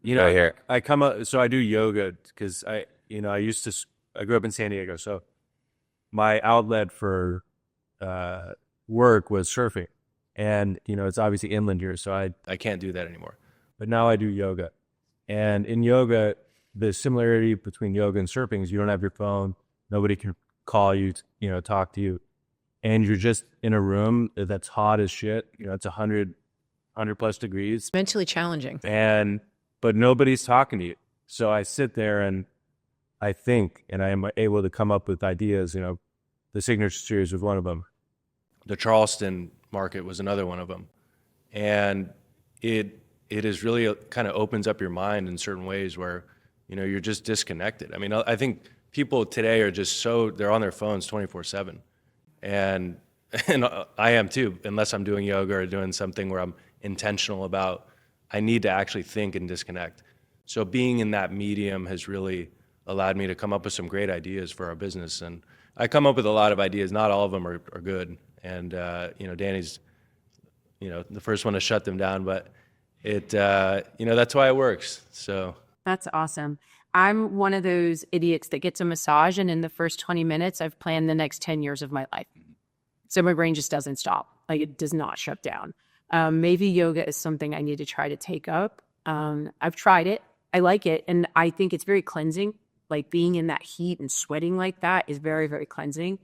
Here. I come up, so I do yoga because I grew up in San Diego. So my outlet for work was surfing, and it's obviously inland here. So I can't do that anymore. But now I do yoga, and in yoga, the similarity between yoga and surfing is you don't have your phone, nobody can call you, talk to you, and you're just in a room that's hot as shit. It's 100 plus degrees. It's mentally challenging. But nobody's talking to you. So I sit there and I think, and I am able to come up with ideas. The signature series was one of them. The Charleston market was another one of them. And it is really kind of opens up your mind in certain ways where, you're just disconnected. I mean, I think people today are just they're on their phones 24/7. And I am too, unless I'm doing yoga or doing something where I'm intentional about, I need to actually think and disconnect. So being in that medium has really allowed me to come up with some great ideas for our business. And I come up with a lot of ideas. Not all of them are good. And, Danny's, the first one to shut them down, but that's why it works. So That's awesome. I'm one of those idiots that gets a massage, and in the first 20 minutes, I've planned the next 10 years of my life. So my brain just doesn't stop. Like, it does not shut down. Maybe yoga is something I need to try to take up. I've tried it. I like it. And I think it's very cleansing. Like, being in that heat and sweating like that is very, very cleansing.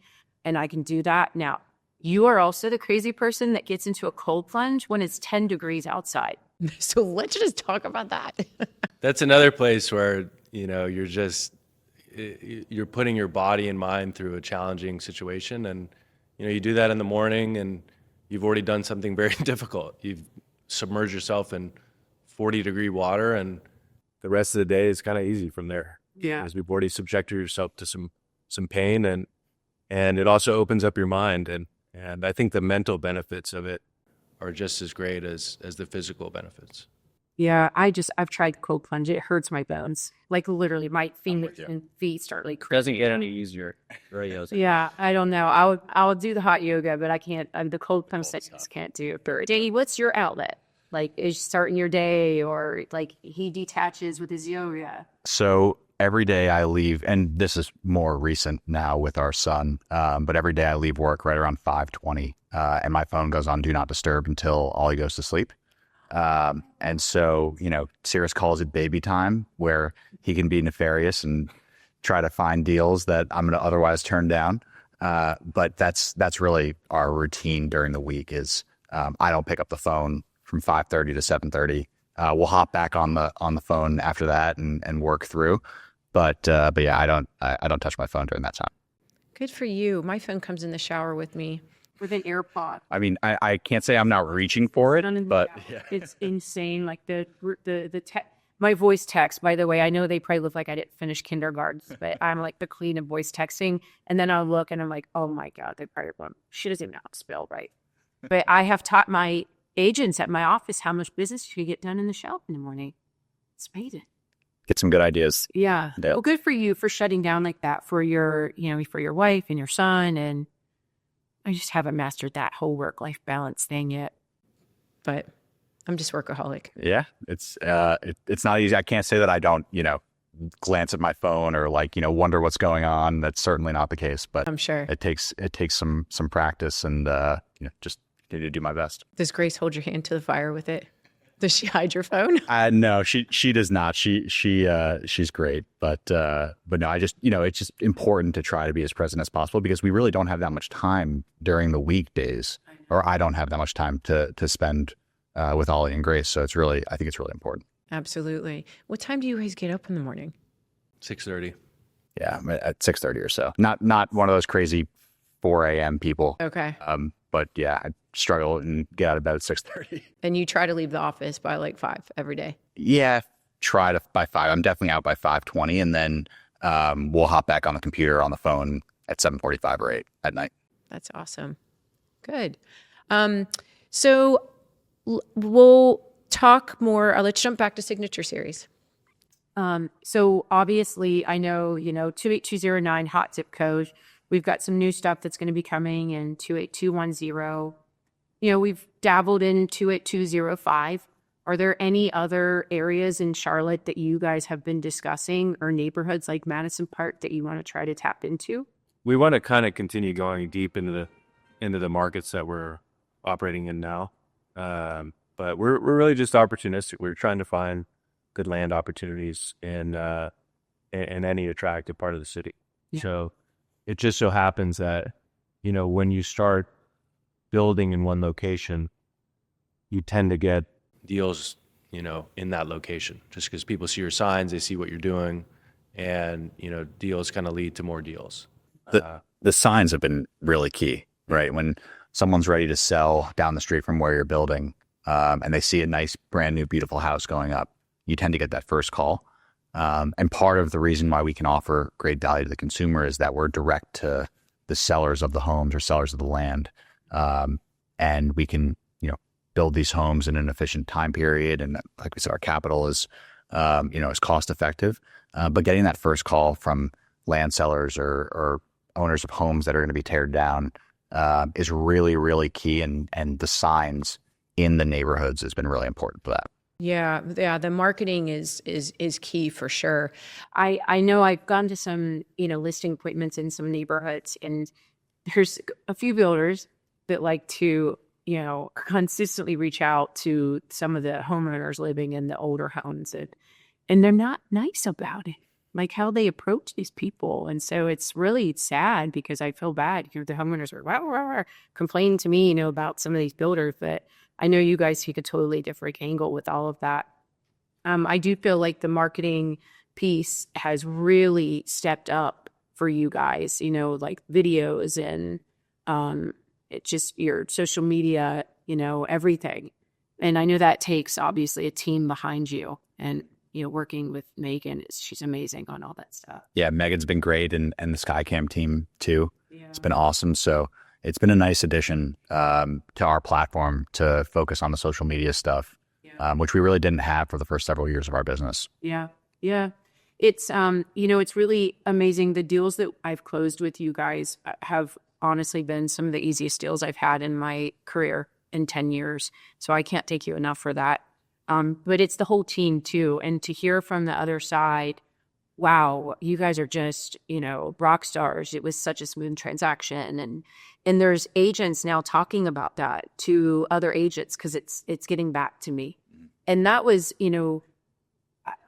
And I can do that. Now, you are also the crazy person that gets into a cold plunge when it's 10 degrees outside. So let's just talk about that. that's another place where, you're putting your body and mind through a challenging situation. And, you do that in the morning and you've already done something very difficult. You've submerged yourself in 40-degree water, and The rest of the day is kind of easy from there. Yeah. Because we've already subjected yourself to some pain, and it also opens up your mind, and I think the mental benefits of it are just as great as the physical benefits. Yeah, I've tried cold plunge. It hurts my bones. Like, literally, my feet start like Doesn't get any easier. Really doesn't. Yeah, I don't know. I'll do the hot yoga, but I can't. The cold plunge I just can't do it. Danny, what's your outlet? Like, is starting your day, or like he detaches with his yoga? So every day I leave, and this is more recent now with our son, but every day I leave work right around 5:20, and my phone goes on Do Not Disturb until Ollie goes to sleep. And so, Cyrus calls it baby time, where he can be nefarious and try to find deals that I'm going to otherwise turn down. But that's really our routine during the week is, I don't pick up the phone from 5:30 to 7:30. We'll hop back on the phone after that and work through. But yeah, I don't touch my phone during that time. Good for you. My phone comes in the shower with me. With an AirPod. I mean, I can't say I'm not reaching for it, but It's insane. Like my voice text, by the way, I know they probably look like I didn't finish kindergarten, but I'm like the queen of voice texting. And then I'll look and I'm like, oh my God, they probably won't. She doesn't even know how to spell right. But I have taught my agents at my office how much business you get done in the shop in the morning. It's amazing. get some good ideas. Yeah. Yeah. Well, good for you for shutting down like that for your, for your wife and your son. And I just haven't mastered that whole work-life balance thing yet. But I'm just workaholic. Yeah, it's not easy. I can't say that I don't, glance at my phone or like, wonder what's going on. That's certainly not the case, but I'm sure. it takes some practice and, just continue to do my best. Does Grace hold your hand to the fire with it? Does she hide your phone? No, she does not. She's great, but no, I just, it's just important to try to be as present as possible because we really don't have that much time during the weekdays, or I don't have that much time to spend with Ollie and Grace. So I think it's really important. Absolutely. What time do you guys get up in the morning? 6:30. Yeah, at 6:30 or so. Not one of those crazy 4 a.m. people. Okay. But yeah, I struggle and get out of bed at 6:30. And you try to leave the office by like 5 every day? Yeah, try to by 5. I'm definitely out by 5:20, and then we'll hop back on the computer on the phone at 7:45 or 8 at night. That's awesome. Good. So we'll talk more. Let's jump back to Signature Series. So obviously, I know, 28209 hot zip code. We've got some new stuff that's going to be coming in 28210. We've dabbled in 28205. Are there any other areas in Charlotte that you guys have been discussing, or neighborhoods like Madison Park that you want to try to tap into? We want to kind of continue going deep into the markets that we're operating in now. But we're really just opportunistic. We're trying to find good land opportunities in any attractive part of the city. Yeah. So it just so happens that, when you start building in one location, you tend to get Deals, in that location, just because people see your signs, they see what you're doing, and, deals kind of lead to more deals. The signs have been really key, right? When someone's ready to sell down the street from where you're building, and they see a nice, brand new, beautiful house going up, you tend to get that first call. And part of the reason why we can offer great value to the consumer is that we're direct to the sellers of the homes or sellers of the land. And we can, build these homes in an efficient time period. And like we said, our capital is, is cost effective. But getting that first call from land sellers or owners of homes that are going to be teared down is really, really key. And the signs in the neighborhoods has been really important for that. Yeah. The marketing is key for sure. I know I've gone to some, listing appointments in some neighborhoods, and there's a few builders that like to, consistently reach out to some of the homeowners living in the older homes, and they're not nice about it, like how they approach these people. And so it's really sad because I feel bad. The homeowners are complaining to me, about some of these builders, but I know you guys take a totally different angle with all of that. I do feel like the marketing piece has really stepped up for you guys, like videos and it's just your social media, everything. And I know that takes obviously a team behind you, and, working with Megan, she's amazing on all that stuff. Yeah, Megan's been great, and the Skycam team too. Yeah. It's been awesome. So it's been a nice addition to our platform to focus on the social media stuff, which we really didn't have for the first several years of our business. Yeah. Yeah. It's, it's really amazing. The deals that I've closed with you guys have honestly been some of the easiest deals I've had in my career in 10 years. So I can't thank you enough for that. But it's the whole team too. And to hear from the other side, wow, you guys are just, rock stars. It was such a smooth transaction. And there's agents now talking about that to other agents because it's getting back to me. And that was,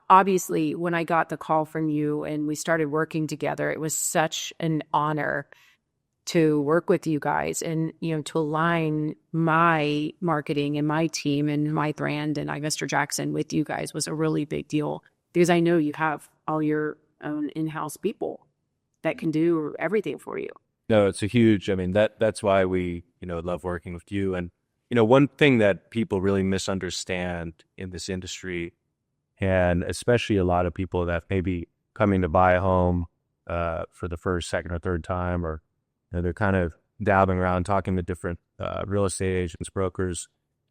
obviously when I got the call from you and we started working together, it was such an honor to work with you guys and, to align my marketing and my team and my brand and Mr. Jackson with you guys was a really big deal because I know you have all your own in-house people that can do everything for you. No, it's a huge, that's why we, love working with you. And, one thing that people really misunderstand in this industry, and especially a lot of people that may be coming to buy a home for the first, second, or third time, or they're kind of dabbling around talking to different real estate agents, brokers,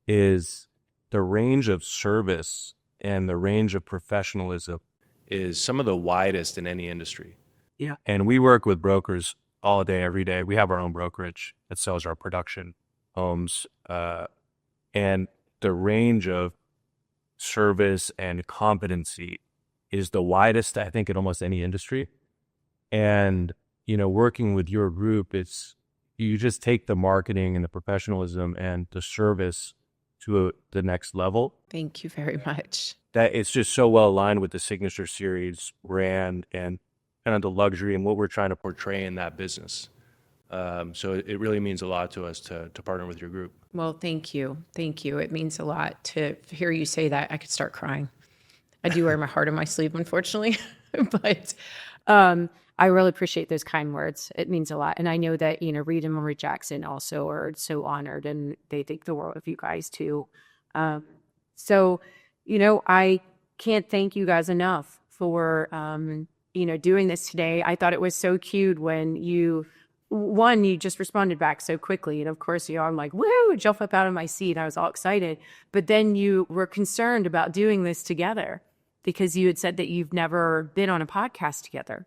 is the range of service and the range of professionalism is some of the widest in any industry. Yeah. And we work with brokers all day, every day. We have our own brokerage that sells our production homes. And the range of service and competency is the widest, I think, in almost any industry. And, working with your group, you just take the marketing and the professionalism and the service to the next level. Thank you very much. That it's just so well aligned with the Signature Series brand and kind of the luxury and what we're trying to Portray in that business. So it really means a lot to us to partner with your group. Well, thank you. Thank you. It means a lot to hear you say that. I could start crying. I do wear my heart on my sleeve, unfortunately, but I really appreciate those kind words. It means a lot. And I know that, Reed and Marie Jackson also are so honored, and they think the world of you guys too. So, I can't thank you guys enough for, doing this today. I thought it was so cute when you just responded back so quickly. And of course, I'm like, woo, jump up out of my seat. I was all excited. But then you were concerned about doing this together because you had said that you've never been on a podcast together.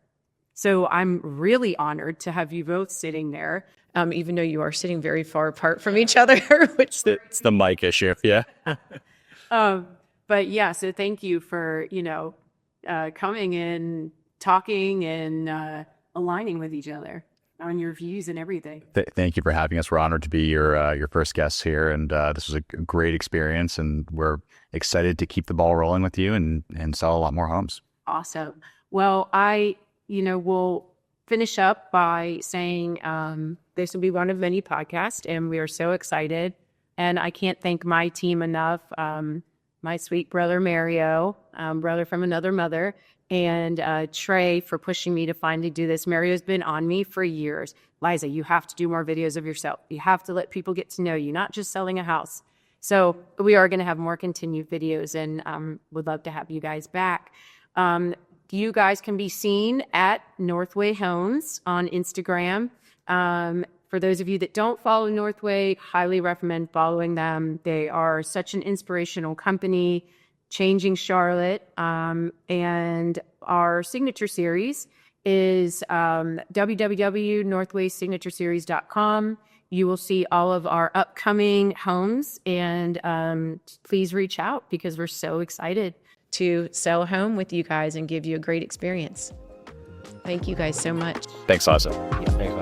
So I'm really honored to have you both sitting there. Even though you are sitting very far apart from each other, which It's the mic issue. Yeah. But yeah, so thank you for, coming and talking and aligning with each other on your views and everything. Thank you for having us. We're honored to be your first guests here, and this was a great experience, and we're excited to keep the ball rolling with you and sell a lot more homes. Awesome. Well, I will finish up by saying this will be one of many podcasts, and we are so excited. And I can't thank my team enough. My sweet brother, Mario, brother from another mother, and Trey for pushing me to finally do this. Mario's been on me for years. Liza, you have to do more videos of yourself. You have to let people get to know you, not just selling a house. So we are going to have more continued videos, and would love to have you guys back. You guys can be seen at Northway Homes on Instagram. For those of you that don't follow Northway, highly recommend following them. They are such an inspirational company, changing Charlotte. And our signature series is www.northwaysignatureseries.com. You will see all of our upcoming homes, and please reach out because we're so excited to sell a home with you guys and give you a great experience. Thank you guys so much. Thanks, Liza. Thanks,